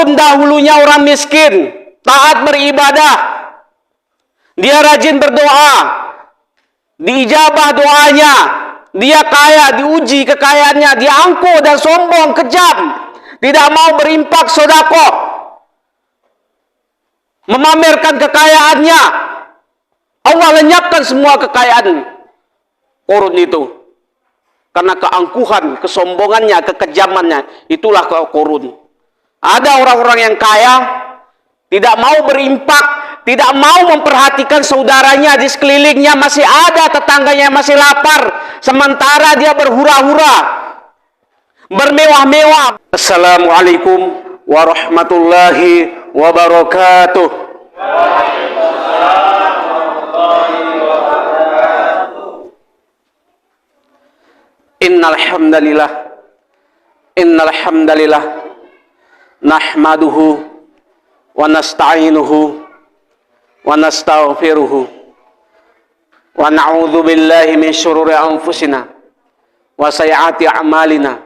Korun dahulunya orang miskin, taat beribadah, dia rajin berdoa, diijabah doanya, dia kaya, diuji kekayaannya, dia angkuh dan sombong, kejam, tidak mau berinfak sedekah, memamerkan kekayaannya. Allah lenyapkan semua kekayaan Korun itu karena keangkuhan, kesombongannya, kekejamannya. Itulah Korun. Ada orang-orang yang kaya, tidak mau berinfak, tidak mau memperhatikan saudaranya di sekelilingnya, masih ada tetangganya masih lapar, sementara dia berhura-hura, bermewah-mewah. Assalamualaikum warahmatullahi wabarakatuh. Innal hamdalillah nahmaduhu wa nasta'inuhu wa nastaghfiruhu wa na'udzu billahi min syururi anfusina wa sayyiati a'malina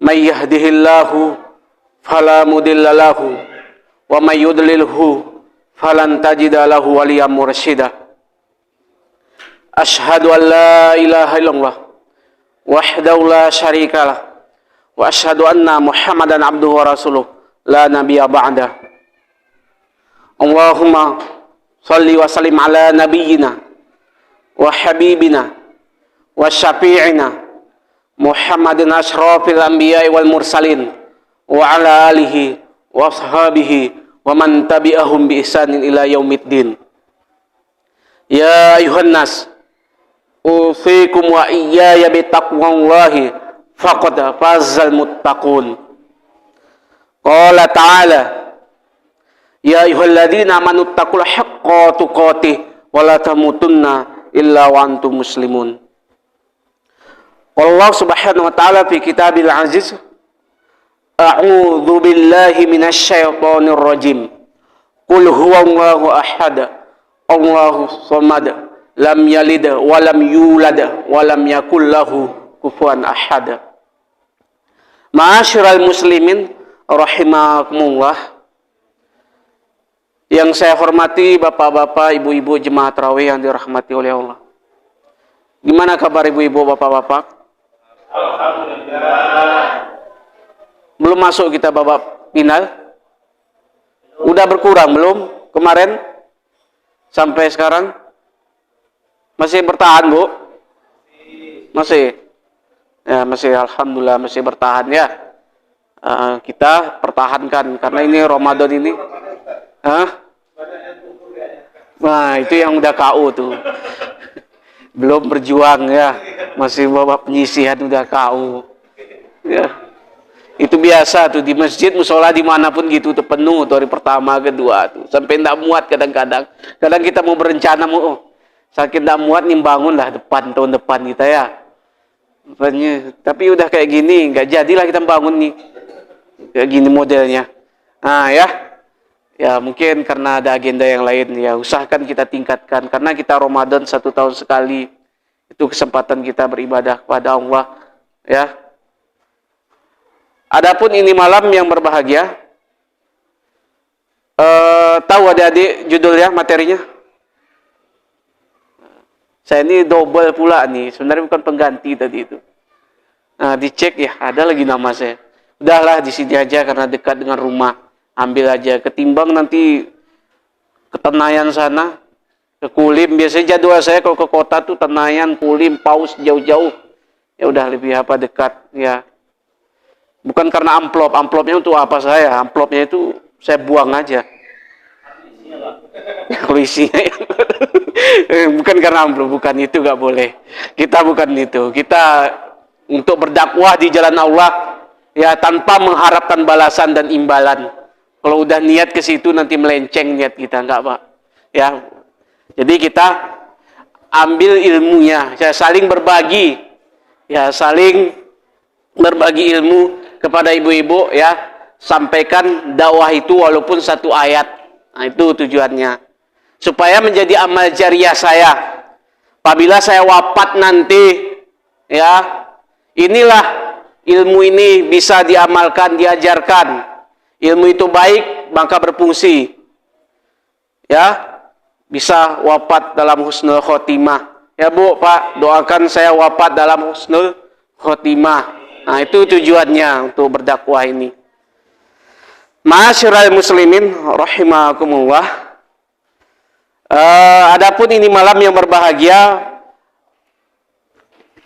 may yahdihillahu fala mudilla lahu wa may yudlilhu falan tajida lahu waliyyan mursyida. Asyhadu an la ilaha illallah wahdahu la syarikalah wa asyhadu anna Muhammadan abduhu wa rasuluh la nabiyya ba'da. Allahumma salli wa sallim ala nabiyyina wa habibina wa syafi'ina Muhammadin asyrafil anbiya'i wal mursalin wa ala alihi wa ashabihi wa man tabi'ahum bi ihsanin ila yaumiddin. Ya ayuhan nas, usikum wa iyaya bi taqwallahi faqad fazal muttaqun. Qala ta'ala, ya ayyuhalladzina amanu taqul haqqa tuqatih wa la tamutunna illa wa antum muslimun. Allah subhanahu wa ta'ala fi kitabil aziz, a'udzu billahi minasy syaithanir rajim. Qul huwallahu ahad, Allahu samad, lam yalid wa lam yulad wa lam yakul lahu kufuwan ahad. Ma'asyiral muslimin rahimakumullah, yang saya hormati bapak-bapak, ibu-ibu jemaah tarawih yang dirahmati oleh Allah. Gimana kabar ibu-ibu, bapak-bapak? Alhamdulillah. Belum masuk kita babak final? Udah berkurang belum? Kemarin sampai sekarang masih bertahan, Bu? Masih. Ya, masih alhamdulillah masih bertahan ya. Kita pertahankan karena ini Ramadan ini. Nah, itu yang udah KO tuh. Belum berjuang ya. Masih bawa penyisihan udah KO. Ya. Itu biasa tuh di masjid, musola dimanapun gitu tuh penuh tuh hari pertama, kedua tuh. Sampai enggak muat kadang-kadang. Kadang kita mau berencana saking enggak muat nih bangun lah tahun depan kita ya. Tapi udah kayak gini, nggak jadilah kita bangun nih kayak gini modelnya. Nah ya mungkin karena ada agenda yang lain ya, usahakan kita tingkatkan karena kita Ramadan 1 tahun sekali, itu kesempatan kita beribadah kepada Allah ya. Adapun ini malam yang berbahagia, tahu adik-adik judulnya, materinya? Saya ini double pula nih, sebenarnya bukan pengganti tadi itu. Nah, dicek ya, ada lagi nama saya. Udahlah di sini aja karena dekat dengan rumah, ambil aja. Ketimbang nanti ke Tenayan sana, ke Kulim. Biasanya jadwal saya kalau ke kota tuh Tenayan, Kulim, Paus jauh-jauh. Ya udah lebih apa dekat ya. Bukan karena amplopnya untuk apa saya? Amplopnya itu saya buang aja. Kalau isinya bukan karena amplop, bukan itu, nggak boleh. Kita bukan itu. Kita untuk berdakwah di jalan Allah ya tanpa mengharapkan balasan dan imbalan. Kalau udah niat ke situ nanti melenceng niat kita, enggak, Pak. Ya. Jadi kita ambil ilmunya, ya saling berbagi. Ya, saling berbagi ilmu kepada ibu-ibu ya. Sampaikan dakwah itu walaupun 1 ayat. Nah, itu tujuannya. Supaya menjadi amal jariah saya. Apabila saya wafat nanti, ya, inilah ilmu ini bisa diamalkan, diajarkan. ilmu itu baik, maka berfungsi. Ya, bisa wafat dalam husnul khotimah. Ya Bu, Pak, doakan saya wafat dalam husnul khotimah. Nah, itu tujuannya untuk berdakwah ini. Ma'asyiral muslimin rahimakumullah. Adapun ini malam yang berbahagia,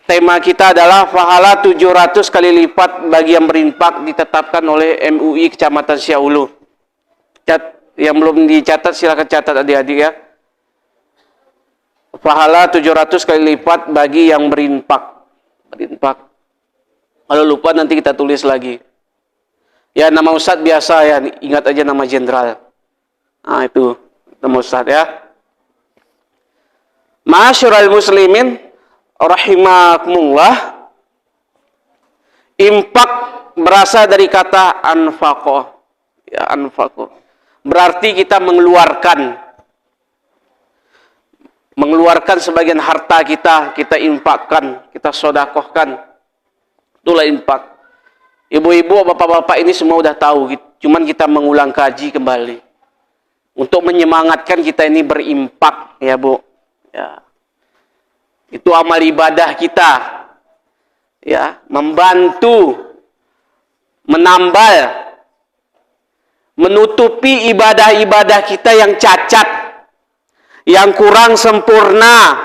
tema kita adalah pahala 700 kali lipat bagi yang berinfak, ditetapkan oleh MUI Kecamatan Siaulu. Yang belum dicatat silakan catat adik-adik ya. Pahala 700 kali lipat bagi yang berinfak. Kalau lupa nanti kita tulis lagi. Ya, nama Ustadz biasa ya, ingat aja nama jenderal. Nah, itu nama Ustadz ya. Ma'asyiral muslimin rahimakumullah. Infak berasal dari kata anfaqo. Ya, anfaqo. Berarti kita mengeluarkan sebagian harta kita infakkan, kita sodakohkan. Itulah infak. Ibu-ibu, bapak-bapak ini semua udah tahu, cuman kita mengulang kaji kembali untuk menyemangatkan kita ini berinfak, ya Bu. Ya. Itu amal ibadah kita. Ya, membantu, menambal, menutupi ibadah-ibadah kita yang cacat, yang kurang sempurna.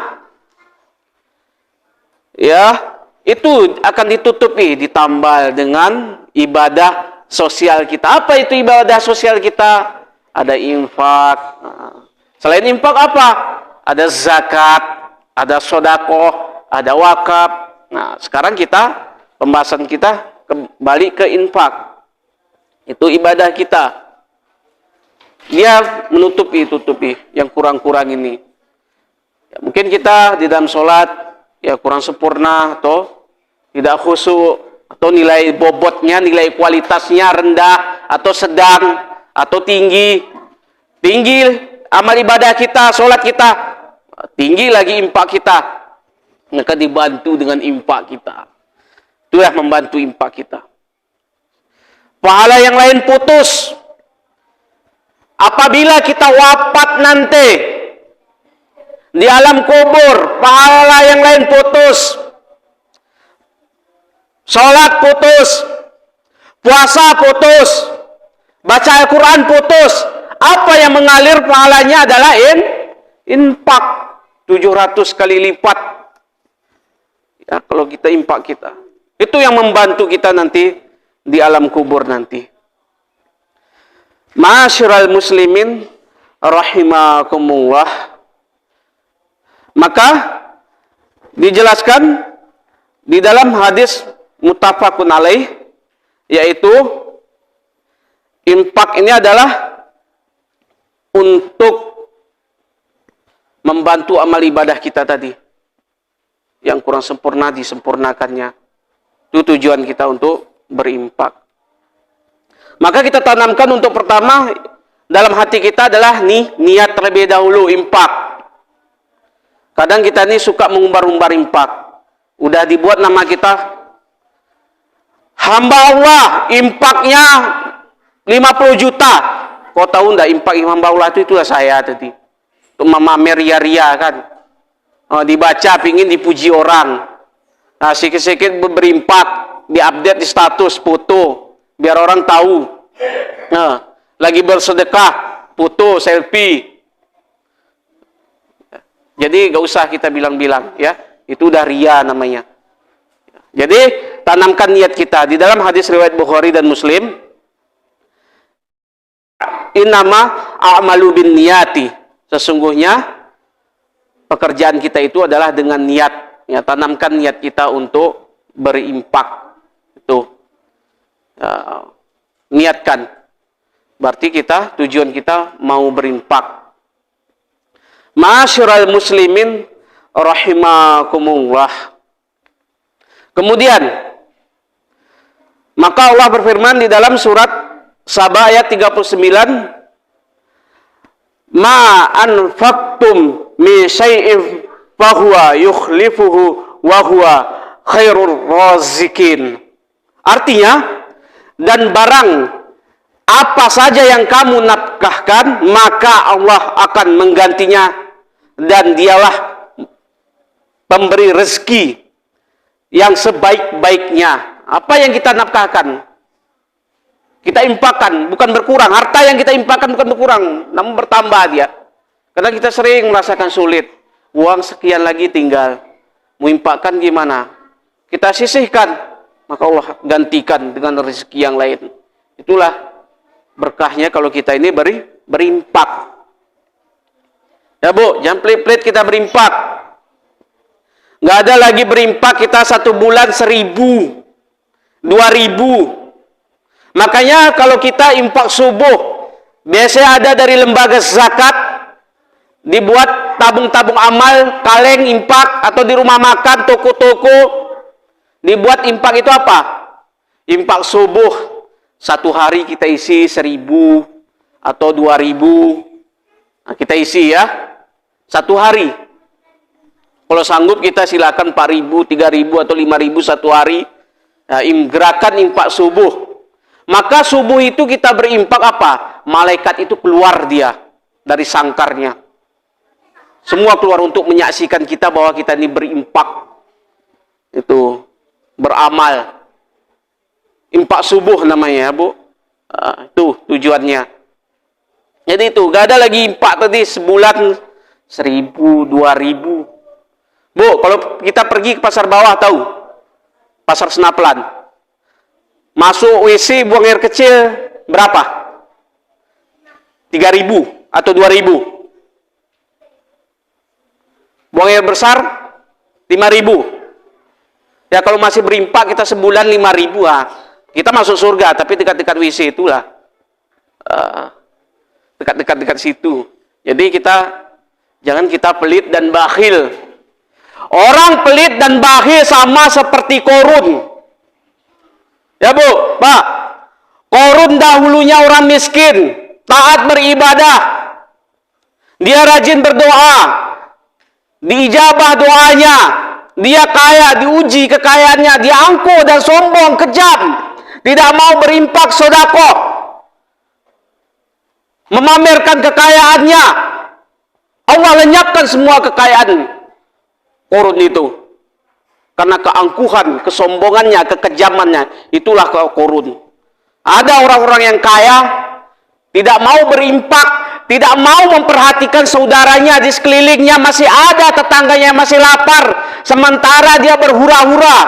Ya, itu akan ditutupi, ditambal dengan ibadah sosial kita. Apa itu ibadah sosial kita? Ada infak. Selain infak apa? Ada zakat, ada sodakoh, ada wakaf. Nah, sekarang pembahasan kita kembali ke infak. Itu ibadah kita. Dia tutupi yang kurang-kurang ini. Ya, mungkin kita di dalam sholat ya kurang sempurna atau tidak khusyuk, atau nilai bobotnya, nilai kualitasnya rendah atau sedang atau tinggi. Tinggi amal ibadah kita, sholat kita, tinggi lagi infak kita. Maka dibantu dengan infak kita. Itulah membantu infak kita. Pahala yang lain putus. Apabila kita wafat nanti di alam kubur, pahala yang lain putus. Sholat putus, puasa putus, baca Al-Quran putus. Apa yang mengalir pahalanya adalah infak 700 kali lipat. Ya, kalau kita infak kita. Itu yang membantu kita nanti di alam kubur nanti. Ma'asyiral muslimin rahimakumullah. Maka dijelaskan di dalam hadis muttafaqun alaih, yaitu infak ini adalah untuk membantu amal ibadah kita tadi yang kurang sempurna, disempurnakannya. Itu tujuan kita untuk berinfak. Maka kita tanamkan untuk pertama dalam hati kita adalah niat terlebih dahulu infak. Kadang kita ini suka mengumbar-umbar infak. Udah dibuat nama kita hamba Allah, infaknya 50 juta. Kau tahu enggak infak hamba Allah itu itulah saya tadi. Itu memamer ria-ria kan. Dibaca pingin dipuji orang. Nah, sikit-sikit berinfak, diupdate di status foto biar orang tahu. Nah, lagi bersedekah, foto, selfie. Jadi gak usah kita bilang-bilang ya. Itu udah ria namanya. Jadi tanamkan niat kita. Di dalam hadis riwayat Bukhari dan Muslim, innama a'malu bin niyati. Sesungguhnya pekerjaan kita itu adalah dengan niat. Ya, tanamkan niat kita untuk berinfak. Itu niatkan. Berarti tujuan kita mau berinfak. Ma'asyiral muslimin rahimakumullah. Kemudian maka Allah berfirman di dalam surat Saba ayat 39, ma anfaqtum min syai'in fahuwa yukhlifuhu wa huwa khairur razikin. Artinya, dan barang apa saja yang kamu nafkahkan, maka Allah akan menggantinya, dan dialah pemberi rezeki yang sebaik-baiknya. Apa yang kita nafkahkan, kita infakkan, bukan berkurang. Harta yang kita infakkan bukan berkurang, namun bertambah dia. Karena kita sering merasakan sulit. Uang sekian lagi tinggal. Mau infakkan gimana? Kita sisihkan, maka Allah gantikan dengan rezeki yang lain. Itulah berkahnya kalau kita ini berimpak. Ya Bu, jangan pelit-pelit kita berimpak. Nggak ada lagi berimpak kita 1 bulan 1.000, 2.000. Makanya kalau kita impak subuh, biasanya ada dari lembaga zakat, dibuat tabung-tabung amal, kaleng impak, atau di rumah makan, toko-toko, dibuat impak. Itu apa? Impak subuh, 1 hari kita isi 1.000 atau 2.000. Nah, kita isi ya, 1 hari. Kalau sanggup kita silakan 4.000, 3.000 atau 5.000 1 hari. Nah, gerakan impak subuh. Maka subuh itu kita berimpak apa? Malaikat itu keluar dia dari sangkarnya. Semua keluar untuk menyaksikan kita bahwa kita ini berimpak. Itu beramal. Impak subuh namanya, Bu. Itu tujuannya. Jadi itu, gak ada lagi impak tadi sebulan 1.000, 2.000. Bu, kalau kita pergi ke pasar bawah, tahu? Pasar Senaplan. Masuk WC, buang air kecil, berapa? 3.000 atau 2.000. Buang air besar, 5.000. Ya kalau masih berimpak kita sebulan 5.000. Kita masuk surga, tapi dekat-dekat WC itulah. Dekat-dekat situ. Jadi jangan kita pelit dan bakhil. Orang pelit dan bakhil sama seperti Korun. Ya Bu, Pak, Korun dahulunya orang miskin, taat beribadah, dia rajin berdoa, diijabah doanya, dia kaya, diuji kekayaannya, dia angkuh dan sombong, kejam, tidak mau berimpak sedekah, memamerkan kekayaannya. Allah lenyapkan semua kekayaan Korun itu. Karena keangkuhan, kesombongannya, kekejamannya, itulah Korun. Ada orang-orang yang kaya, tidak mau berimpak, tidak mau memperhatikan saudaranya di sekelilingnya, masih ada tetangganya masih lapar, sementara dia berhura-hura,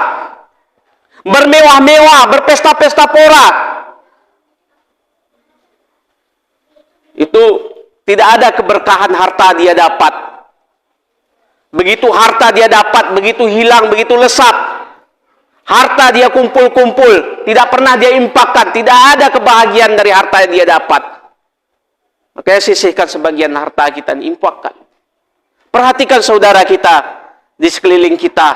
bermewah-mewah, berpesta-pesta pora. Itu tidak ada keberkahan harta dia dapat. Begitu harta dia dapat, begitu hilang, begitu lesap. Harta dia kumpul-kumpul, tidak pernah dia impakkan, tidak ada kebahagiaan dari harta yang dia dapat. Makanya sisihkan sebagian harta kita, impakkan. Perhatikan saudara kita di sekeliling kita.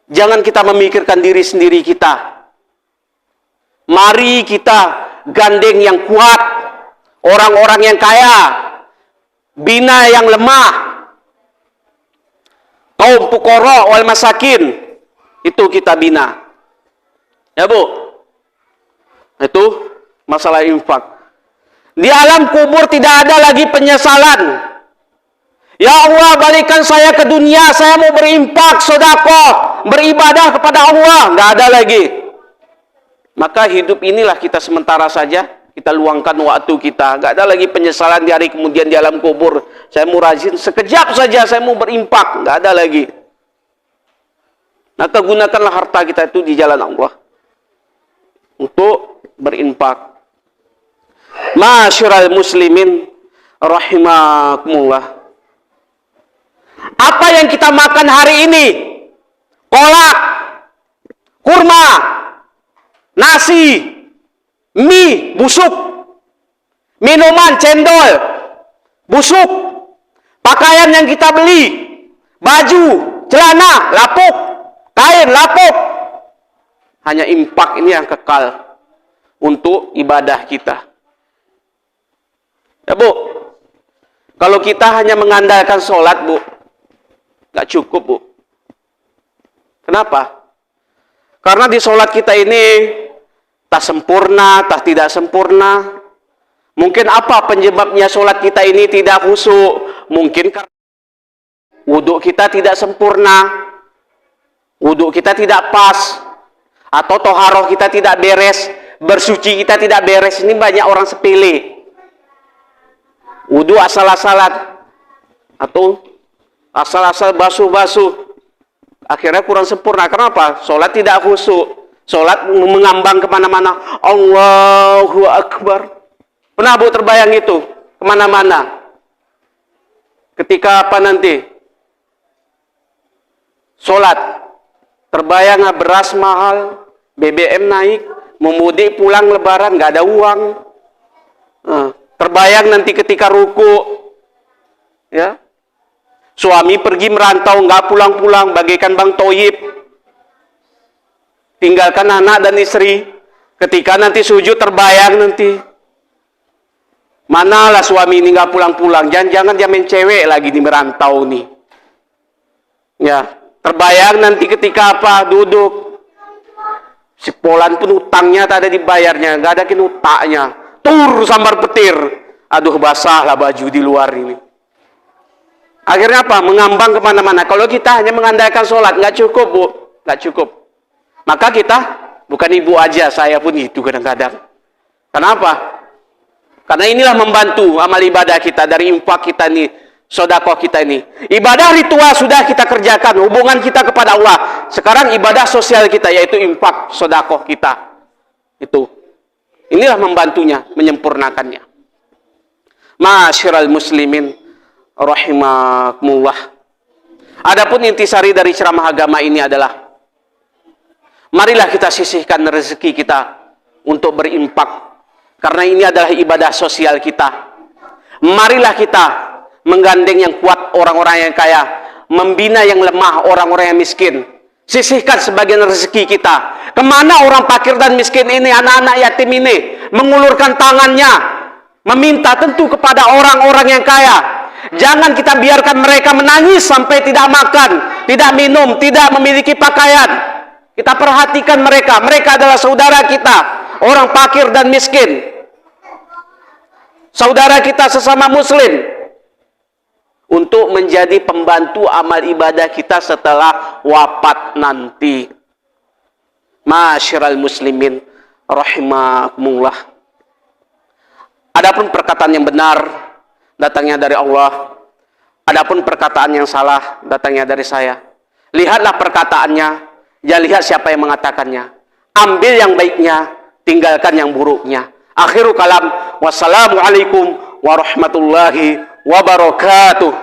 Jangan kita memikirkan diri sendiri kita. Mari kita gandeng yang kuat, orang-orang yang kaya, bina yang lemah, kaum fuqara wal masakin, itu kita bina. Ya Bu, itu masalah infak. Di alam kubur tidak ada lagi penyesalan. Ya Allah, balikan saya ke dunia, saya mau berimpak, sedekah, beribadah kepada Allah. Nggak ada lagi. Maka hidup inilah kita sementara saja, kita luangkan waktu kita. Nggak ada lagi penyesalan di hari kemudian di alam kubur. Saya mau rajin, sekejap saja saya mau berimpak. Nggak ada lagi. Maka gunakanlah harta kita itu di jalan Allah untuk berimpak. Ma'asyiral muslimin rahimakumullah. Apa yang kita makan hari ini? Kolak, kurma, nasi, mie busuk, minuman cendol busuk, pakaian yang kita beli, baju, celana lapuk, kain lapuk. Hanya impak ini yang kekal untuk ibadah kita. Ya Bu, kalau kita hanya mengandalkan sholat Bu, nggak cukup Bu. Kenapa? Karena di sholat kita ini Tak sempurna, tak tidak sempurna. Mungkin apa penyebabnya sholat kita ini tidak khusyuk? Mungkin karena wudhu kita tidak sempurna, wudhu kita tidak pas, atau toharoh kita tidak beres, bersuci kita tidak beres. Ini banyak orang sepele. Wudhu asal-asalan, atau asal-asal basuh-basuh, akhirnya kurang sempurna. Kenapa? Sholat tidak khusyuk, sholat mengambang kemana-mana. Allahu Akbar. Pernah Bu terbayang itu kemana-mana? Ketika apa nanti? Sholat, terbayang beras mahal, BBM naik, mau mudik pulang lebaran nggak ada uang. Terbayang nanti ketika ruku, ya, suami pergi merantau nggak pulang-pulang, bagaikan Bang Toyib, tinggalkan anak dan istri. Ketika nanti sujud terbayang nanti, manalah suami ini nggak pulang-pulang, jangan-jangan dia main cewek lagi di merantau nih. Ya, terbayang nanti ketika apa duduk, si Polan pun utangnya tak ada dibayarnya, nggak ada kinutaknya, tur sambar petir, aduh basahlah baju di luar ini. Akhirnya apa? Mengambang kemana-mana. Kalau kita hanya mengandalkan sholat, nggak cukup Bu, nggak cukup. Maka kita, bukan ibu aja, saya pun itu kadang-kadang. Kenapa? Karena inilah membantu amal ibadah kita, dari infak kita nih, sedekah kita ini. Ibadah ritual sudah kita kerjakan, hubungan kita kepada Allah. Sekarang ibadah sosial kita, yaitu infak, sedekah kita. Itu. Inilah membantunya, menyempurnakannya. Ma'asyiral muslimin rahimakumullah. Adapun intisari dari ceramah agama ini adalah, marilah kita sisihkan rezeki kita untuk berinfak. Karena ini adalah ibadah sosial kita. Marilah kita menggandeng yang kuat orang-orang yang kaya, membina yang lemah orang-orang yang miskin. Sisihkan sebagian rezeki kita. Kemana orang fakir dan miskin ini, anak-anak yatim ini mengulurkan tangannya, meminta tentu kepada orang-orang yang kaya. Jangan kita biarkan mereka menangis sampai tidak makan, tidak minum, tidak memiliki pakaian. Kita perhatikan mereka. Mereka adalah saudara kita, orang fakir dan miskin. Saudara kita sesama muslim, untuk menjadi pembantu amal ibadah kita setelah wafat nanti. Ma'asyiral muslimin rahimakumullah. Adapun perkataan yang benar datangnya dari Allah. Adapun perkataan yang salah datangnya dari saya. Lihatlah perkataannya, jangan lihat siapa yang mengatakannya. Ambil yang baiknya, tinggalkan yang buruknya. Akhirul kalam, wassalamualaikum warahmatullahi wabarakatuh.